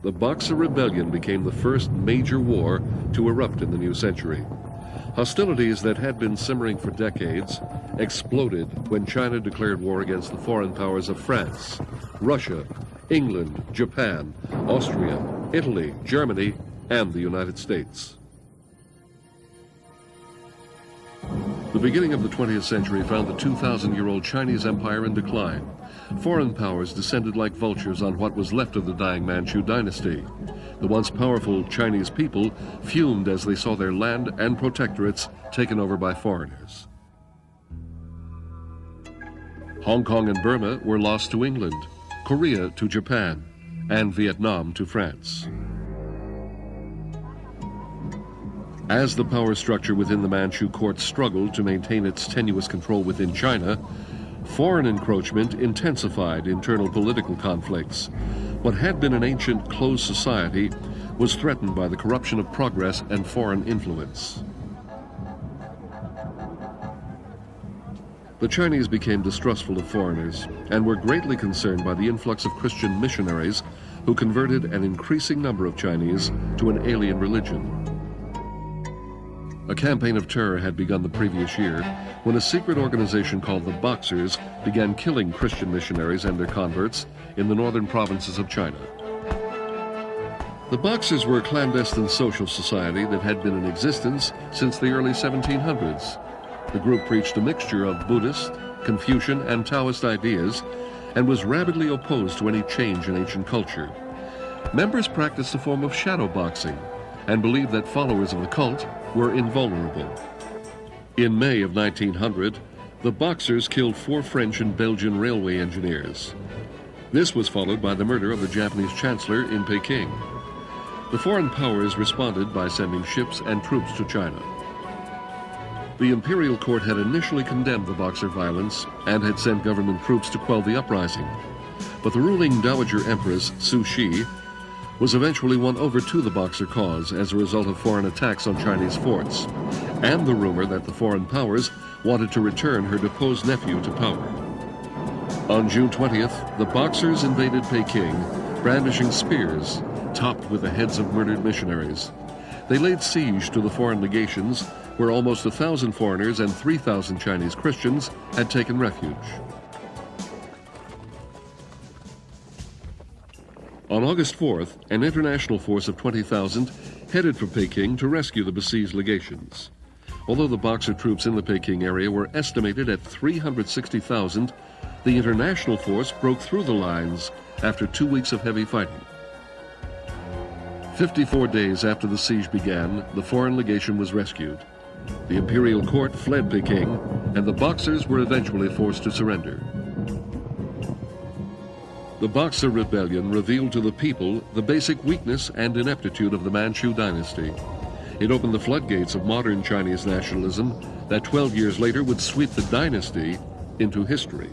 the Boxer Rebellion became the first major war to erupt in the new century. Hostilities that had been simmering for decades exploded when China declared war against the foreign powers of France, Russia, England, Japan, Austria, Italy, Germany, and the United States. The beginning of the 20th century found the 2,000-year-old Chinese empire in decline. Foreign powers descended like vultures on what was left of the dying Manchu dynasty. The once powerful Chinese people fumed as they saw their land and protectorates taken over by foreigners. Hong Kong and Burma were lost to England, Korea to Japan, and Vietnam to France. As the power structure within the Manchu court struggled to maintain its tenuous control within China, foreign encroachment intensified internal political conflicts. What had been an ancient closed society was threatened by the corruption of progress and foreign influence. The Chinese became distrustful of foreigners and were greatly concerned by the influx of Christian missionaries who converted an increasing number of Chinese to an alien religion. A campaign of terror had begun the previous year when a secret organization called the Boxers began killing Christian missionaries and their converts in the northern provinces of China. The Boxers were a clandestine social society that had been in existence since the early 1700s. The group preached a mixture of Buddhist, Confucian, and Taoist ideas and was rabidly opposed to any change in ancient culture. Members practiced a form of shadow boxing and believed that followers of the cult were invulnerable. In May of 1900, the Boxers killed 4 French and Belgian railway engineers. This was followed by the murder of the Japanese chancellor in Peking. The foreign powers responded by sending ships and troops to China. The imperial court had initially condemned the Boxer violence and had sent government troops to quell the uprising. But the ruling Dowager Empress, Cixi, was eventually won over to the Boxer cause as a result of foreign attacks on Chinese forts, and the rumor that the foreign powers wanted to return her deposed nephew to power. On June 20th, the Boxers invaded Peking, brandishing spears topped with the heads of murdered missionaries. They laid siege to the foreign legations, where almost 1,000 foreigners and 3,000 Chinese Christians had taken refuge. On August 4th, an international force of 20,000 headed for Peking to rescue the besieged legations. Although the Boxer troops in the Peking area were estimated at 360,000, the international force broke through the lines after 2 weeks of heavy fighting. 54 days after the siege began, the foreign legation was rescued. The imperial court fled Peking, and the Boxers were eventually forced to surrender. The Boxer Rebellion revealed to the people the basic weakness and ineptitude of the Manchu dynasty. It opened the floodgates of modern Chinese nationalism that 12 years later would sweep the dynasty into history.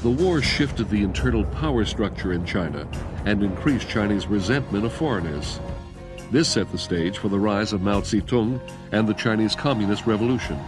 The war shifted the internal power structure in China and increased Chinese resentment of foreigners. This set the stage for the rise of Mao Zedong and the Chinese Communist Revolution.